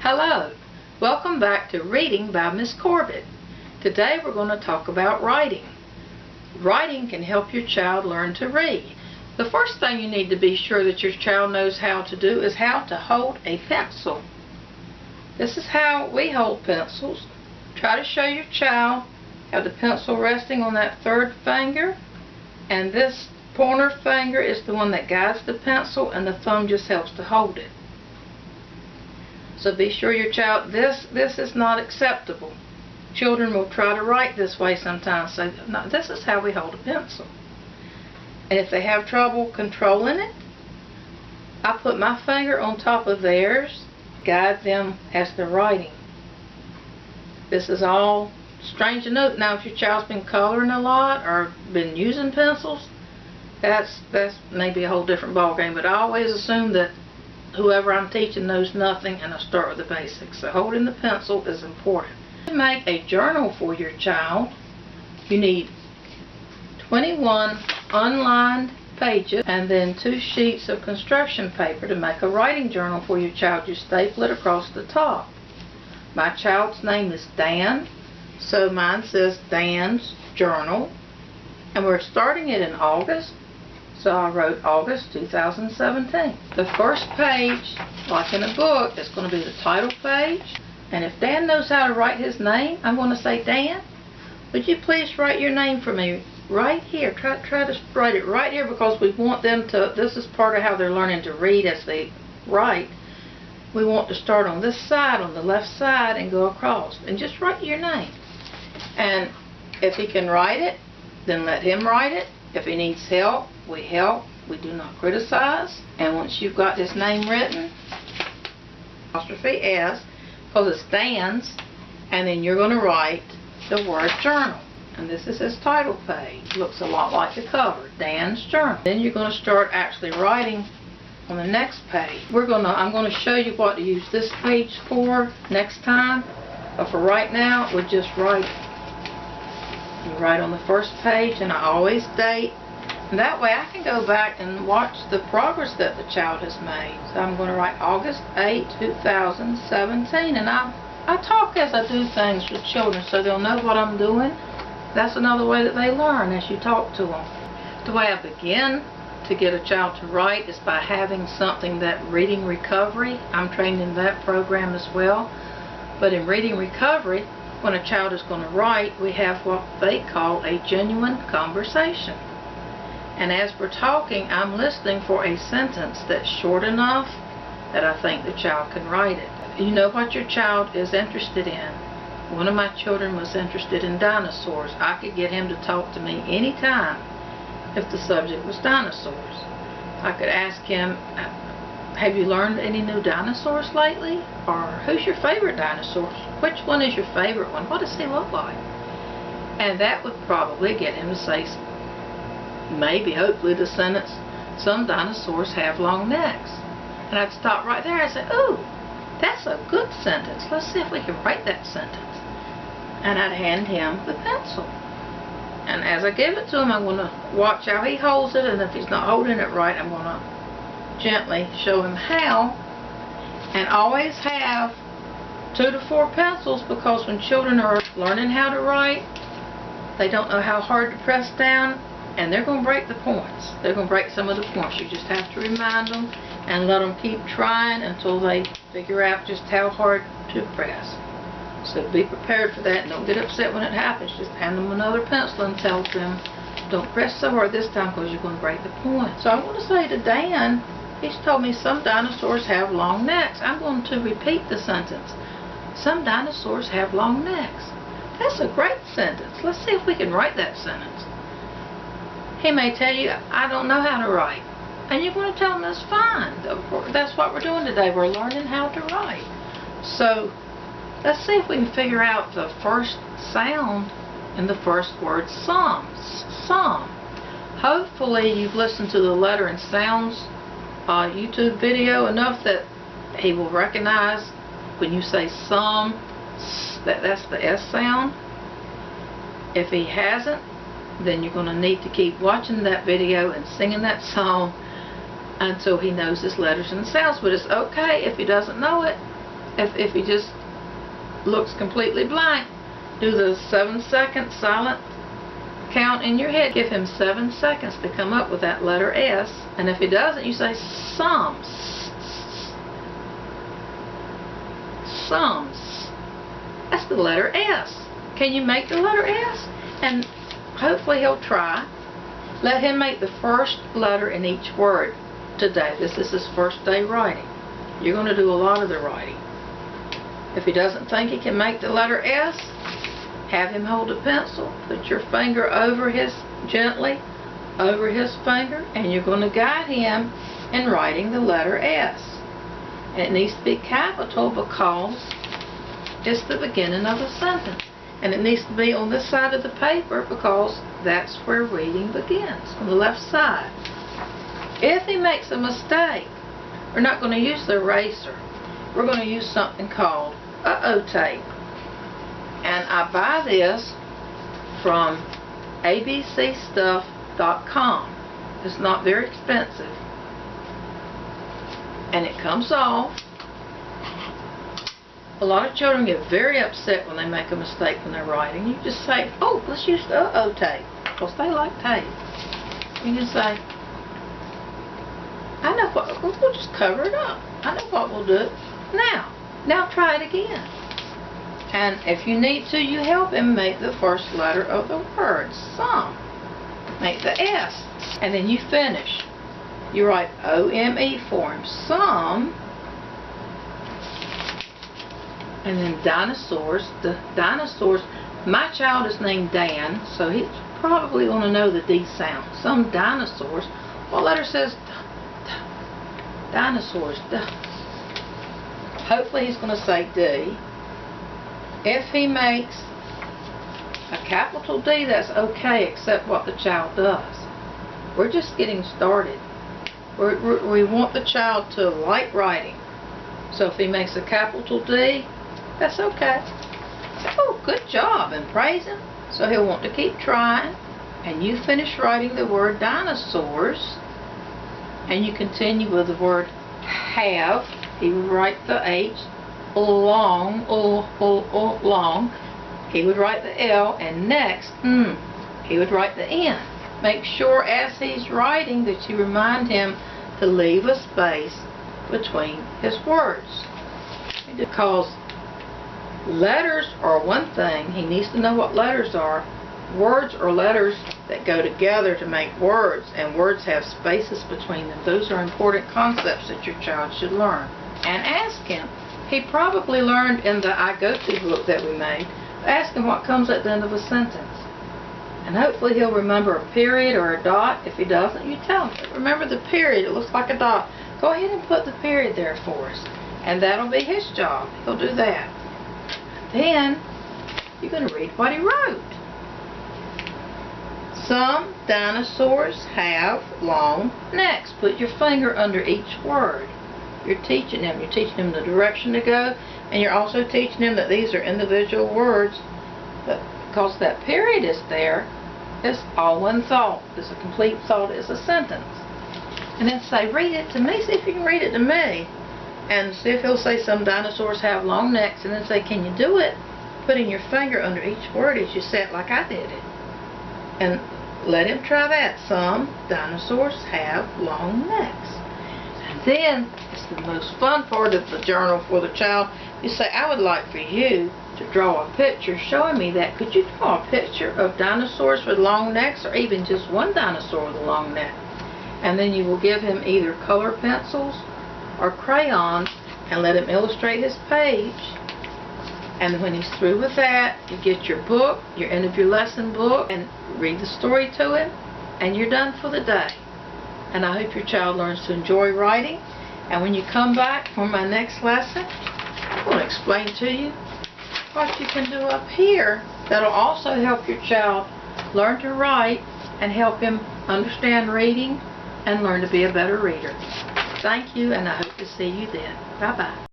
Hello, welcome back to Reading by Miss Corbett. Today we're going to talk about writing. Writing can help your child learn to read. The first thing you need to be sure that your child knows how to do is how to hold a pencil. This is how we hold pencils. Try to show your child how the pencil resting on that third finger, and this pointer finger is the one that guides the pencil, and the thumb just helps to hold it. So be sure your child, this is not acceptable. Children will try to write this way sometimes. So no, this is how we hold a pencil. And if they have trouble controlling it, I put my finger on top of theirs, guide them as they're writing. This is all strange to note. Now if your child's been coloring a lot or been using pencils, that's maybe a whole different ballgame. But I always assume that whoever I'm teaching knows nothing, and I start with the basics. So holding the pencil is important. To make a journal for your child, you need 21 unlined pages and then 2 sheets of construction paper. To make a writing journal for your child, you staple it across the top. My child's name is Dan, so mine says Dan's Journal, and we're starting it in August. So I wrote August 2017. The first page, like in a book, is going to be the title page. And if Dan knows how to write his name, I'm going to say, Dan, would you please write your name for me right here? Try to write it right here, because we want them to, this is part of how they're learning to read as they write. We want to start on this side, on the left side, and go across. And just write your name. And if he can write it, then let him write it. If he needs help, we help. We do not criticize. And once you've got his name written, apostrophe S, because it's Dan's, and then you're going to write the word journal. And this is his title page. Looks a lot like the cover, Dan's Journal. Then you're going to start actually writing on the next page. I'm going to show you what to use this page for next time. But for right now, we'll just write. You write on the first page, and I always date. And that way I can go back and watch the progress that the child has made. So I'm going to write August 8, 2017. And I talk as I do things with children so they'll know what I'm doing. That's another way that they learn, as you talk to them. The way I begin to get a child to write is by having something that Reading Recovery, I'm trained in that program as well. But in Reading Recovery, when a child is going to write, we have what they call a genuine conversation. And as we're talking, I'm listening for a sentence that's short enough that I think the child can write it. You know what your child is interested in. One of my children was interested in dinosaurs. I could get him to talk to me anytime if the subject was dinosaurs. I could ask him, have you learned any new dinosaurs lately? Or who's your favorite dinosaur? Which one is your favorite one? What does he look like? And that would probably get him to say, maybe, hopefully, the sentence, some dinosaurs have long necks. And I'd stop right there and say, ooh, that's a good sentence. Let's see if we can write that sentence. And I'd hand him the pencil. And as I give it to him, I'm going to watch how he holds it, and if he's not holding it right, I'm going to gently show him how. And always have 2 to 4 pencils, because when children are learning how to write, they don't know how hard to press down, and they're going to break the points. They're going to break some of the points. You just have to remind them and let them keep trying until they figure out just how hard to press. So be prepared for that, and don't get upset when it happens. Just hand them another pencil and tell them, don't press so hard this time, because you're going to break the point. So I want to say to Dan, he's told me some dinosaurs have long necks. I'm going to repeat the sentence. Some dinosaurs have long necks. That's a great sentence. Let's see if we can write that sentence. He may tell you, I don't know how to write. And you're going to tell him that's fine. That's what we're doing today. We're learning how to write. So let's see if we can figure out the first sound in the first word, some. Some. Hopefully you've listened to the Letter and Sounds YouTube video enough that he will recognize when you say some, that's the S sound. If he hasn't, then you're going to need to keep watching that video and singing that song until he knows his letters and sounds. But it's okay if he doesn't know it. If he just looks completely blank, do the 7-second silent count in your head. Give him 7 seconds to come up with that letter S. And if he doesn't, you say some. Sums. That's the letter S. Can you make the letter S? And hopefully he'll try. Let him make the first letter in each word today. This is his first day writing. You're going to do a lot of the writing. If he doesn't think he can make the letter S, have him hold a pencil, put your finger over his, gently over his finger, and you're going to guide him in writing the letter S. And it needs to be capital because it's the beginning of a sentence. And it needs to be on this side of the paper because that's where reading begins, on the left side. If he makes a mistake, we're not going to use the eraser. We're going to use something called Coverup Tape. And I buy this from abcstuff.com. It's not very expensive. And it comes off. A lot of children get very upset when they make a mistake when they're writing. You just say, oh, let's use the Coverup Tape, because they like tape. You can say, I know what, we'll just cover it up. I know what we'll do. Now try it again. And if you need to, you help him make the first letter of the word, some. Make the S. And then you finish. You write O-M-E for him, some. And then dinosaurs. The dinosaurs, my child is named Dan, so he's probably going to know the D sound. Some dinosaurs. What letter says dinosaurs? Hopefully he's going to say D. If he makes a capital D, that's okay, except what the child does. We're just getting started. We want the child to like writing. So if he makes a capital D, that's okay. Oh, good job, and praise him. So he'll want to keep trying. And you finish writing the word dinosaurs, and you continue with the word have. He would write the H, long, long. He would write the L, and next, he would write the N. Make sure as he's writing that you remind him to leave a space between his words. Because letters are one thing, he needs to know what letters are. Words are letters that go together to make words, and words have spaces between them. Those are important concepts that your child should learn. And ask him. He probably learned in the I Go To book that we made. Ask him what comes at the end of a sentence. And hopefully he'll remember a period or a dot. If he doesn't, you tell him, remember the period, it looks like a dot. Go ahead and put the period there for us. And that'll be his job. He'll do that. Then you're going to read what he wrote. Some dinosaurs have long necks. Put your finger under each word. You're teaching him. You're teaching him the direction to go, and you're also teaching him that these are individual words. But because that period is there, it's all one thought. It's a complete thought. It's a sentence. And then say, read it to me. See if you can read it to me. And see if he'll say some dinosaurs have long necks, and then say, can you do it? Putting your finger under each word as you say it like I did it. And let him try that. Some dinosaurs have long necks. And then, it's the most fun part of the journal for the child. You say, I would like for you to draw a picture showing me that. Could you draw a picture of dinosaurs with long necks, or even just one dinosaur with a long neck? And then you will give him either color pencils or crayons and let him illustrate his page. And when he's through with that, you get your book, your end of your lesson book, and read the story to him, and you're done for the day. And I hope your child learns to enjoy writing. And when you come back for my next lesson, I'm going to explain to you what you can do up here that'll also help your child learn to write and help him understand reading and learn to be a better reader. Thank you, and I hope to see you then. Bye-bye.